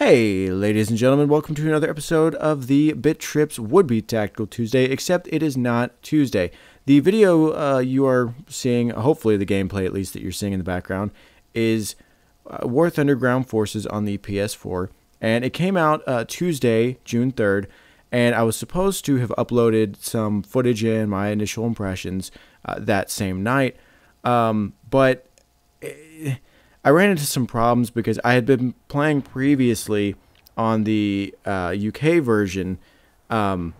Hey, ladies and gentlemen, welcome to another episode of the Bit Trips Would-Be Tactical Tuesday, except it is not Tuesday. The video you are seeing, hopefully the gameplay at least that you're seeing in the background, is War Thunder Ground Forces on the PS4, and it came out Tuesday, June 3rd, and I was supposed to have uploaded some footage and my initial impressions that same night, but I ran into some problems because I had been playing previously on the UK version,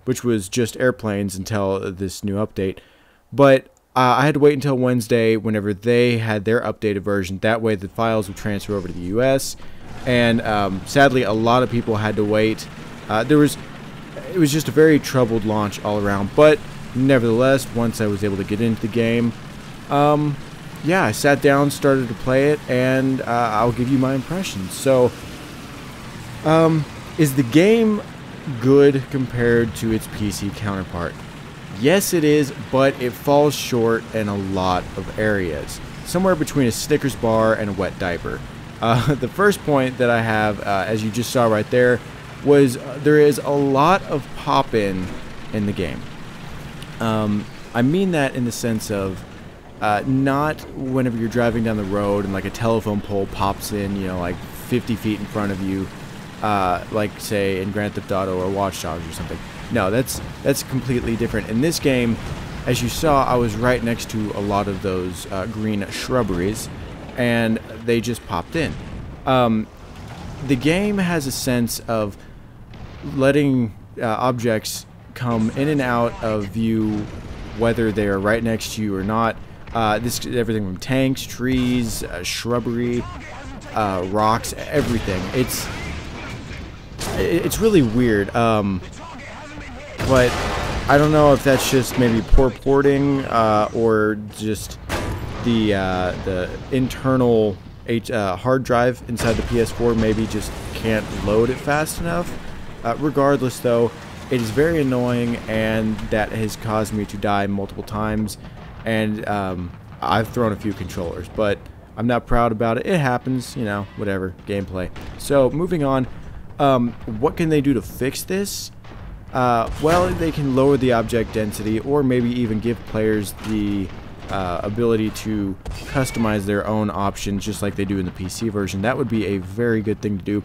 which was just airplanes until this new update. But I had to wait until Wednesday whenever they had their updated version. That way the files would transfer over to the US. And sadly, a lot of people had to wait. It was just a very troubled launch all around. But nevertheless, once I was able to get into the game, yeah, I sat down, started to play it, and I'll give you my impressions. So, is the game good compared to its PC counterpart? Yes, it is, but it falls short in a lot of areas. Somewhere between a Snickers bar and a wet diaper. The first point that I have, as you just saw right there, was there is a lot of pop-in in the game. I mean that in the sense of not whenever you're driving down the road and like a telephone pole pops in, you know, like 50 feet in front of you, like say in Grand Theft Auto or Watch Dogs or something. No, that's completely different. In this game, as you saw, I was right next to a lot of those green shrubberies, and they just popped in. The game has a sense of letting objects come in and out of view, whether they are right next to you or not. This everything from tanks, trees, shrubbery, rocks, everything. It's really weird. But I don't know if that's just maybe poor porting or just the internal hard drive inside the PS4 maybe just can't load it fast enough. Regardless, though, it is very annoying, and that has caused me to die multiple times. And I've thrown a few controllers, but I'm not proud about it. It happens, you know, whatever, gameplay. So, moving on, what can they do to fix this? Well, they can lower the object density, or maybe even give players the ability to customize their own options, just like they do in the PC version. That would be a very good thing to do.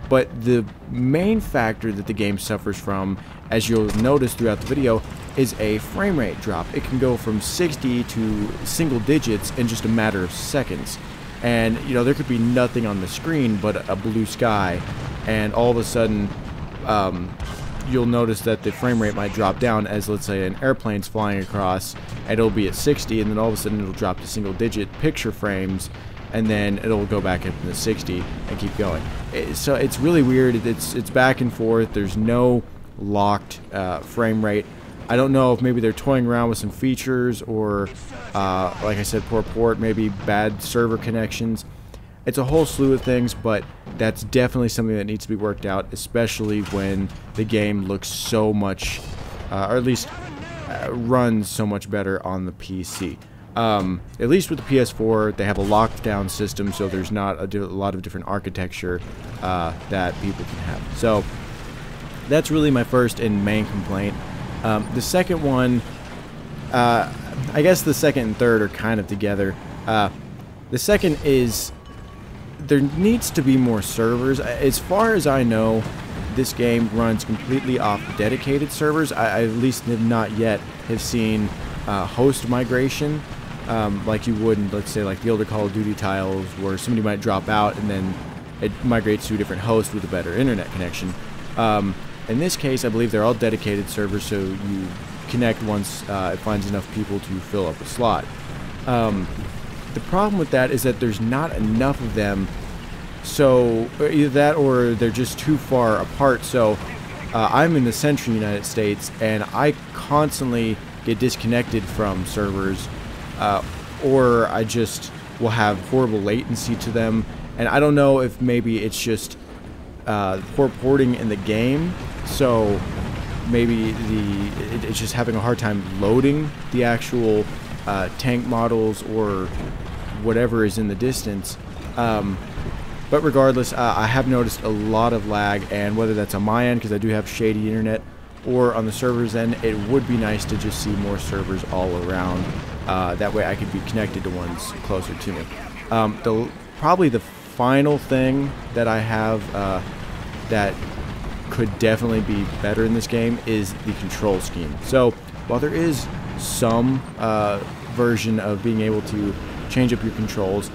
But the main factor that the game suffers from, as you'll notice throughout the video, is a frame rate drop. It can go from 60 to single digits in just a matter of seconds. And, you know, there could be nothing on the screen but a blue sky, and all of a sudden, you'll notice that the frame rate might drop down as, let's say, an airplane's flying across, and it'll be at 60, and then all of a sudden it'll drop to single digit picture frames, and then it'll go back up to 60 and keep going. So it's really weird. It's back and forth. There's no locked frame rate. I don't know if maybe they're toying around with some features, or like I said, poor port, maybe bad server connections. It's a whole slew of things, but that's definitely something that needs to be worked out, especially when the game looks so much, or at least runs so much better on the PC. At least with the PS4, they have a locked down system, so there's not a lot of different architecture that people can have. So that's really my first and main complaint. The second one, I guess the second and third are kind of together. The second is there needs to be more servers. As far as I know, this game runs completely off dedicated servers. I at least have not yet have seen host migration, like you would in, let's say, like the older Call of Duty titles, where somebody might drop out and then it migrates to a different host with a better internet connection. In this case, I believe they're all dedicated servers, so you connect once it finds enough people to fill up a slot. The problem with that is that there's not enough of them, so either that or they're just too far apart. So I'm in the central United States, and I constantly get disconnected from servers, or I just will have horrible latency to them, and I don't know if maybe it's just poor porting in the game, so maybe it's just having a hard time loading the actual tank models or whatever is in the distance. But regardless, I have noticed a lot of lag, and whether that's on my end because I do have shady internet, or on the server's end, it would be nice to just see more servers all around. That way I could be connected to ones closer to me. Probably the final thing that I have that could definitely be better in this game is the control scheme. So while there is some version of being able to change up your controls,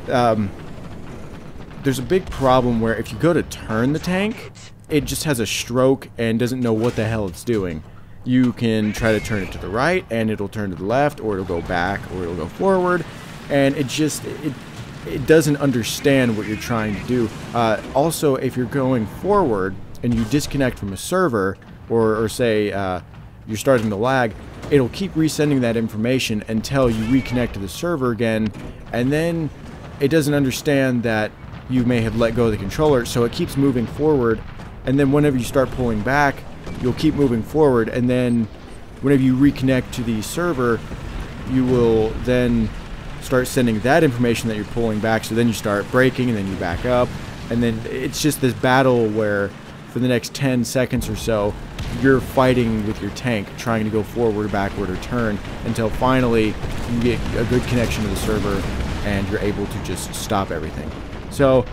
there's a big problem where if you go to turn the tank, it just has a stroke and doesn't know what the hell it's doing. You can try to turn it to the right and it'll turn to the left, or it'll go back, or it'll go forward, and it doesn't understand what you're trying to do. Also, if you're going forward and you disconnect from a server, or say you're starting to lag, it'll keep resending that information until you reconnect to the server again, and then it doesn't understand that you may have let go of the controller, so it keeps moving forward, and then whenever you start pulling back, you'll keep moving forward, and then whenever you reconnect to the server, you will then start sending that information that you're pulling back, so then you start braking, and then you back up, and then it's just this battle where for the next 10 seconds or so, you're fighting with your tank, trying to go forward, backward, or turn, until finally you get a good connection to the server, and you're able to just stop everything. So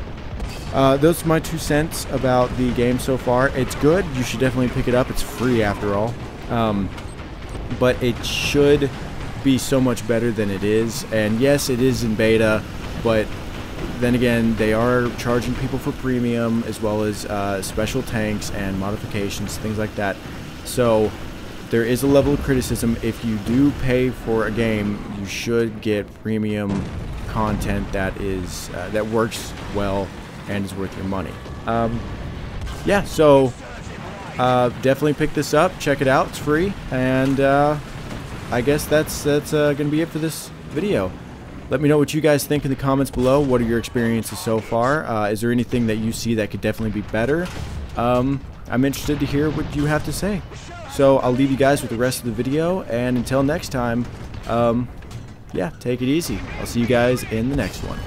those are my 2 cents about the game so far. It's good. You should definitely pick it up. It's free after all. But it should be so much better than it is. And yes, it is in beta, but then again, they are charging people for premium, as well as special tanks and modifications, things like that. So there is a level of criticism. If you do pay for a game, you should get premium content that is that works well and is worth your money. Yeah, so definitely pick this up, check it out, it's free, and I guess that's gonna be it for this video. Let me know what you guys think in the comments below. What are your experiences so far? Is there anything that you see that could definitely be better? I'm interested to hear what you have to say. So I'll leave you guys with the rest of the video, and until next time, yeah, take it easy. I'll see you guys in the next one.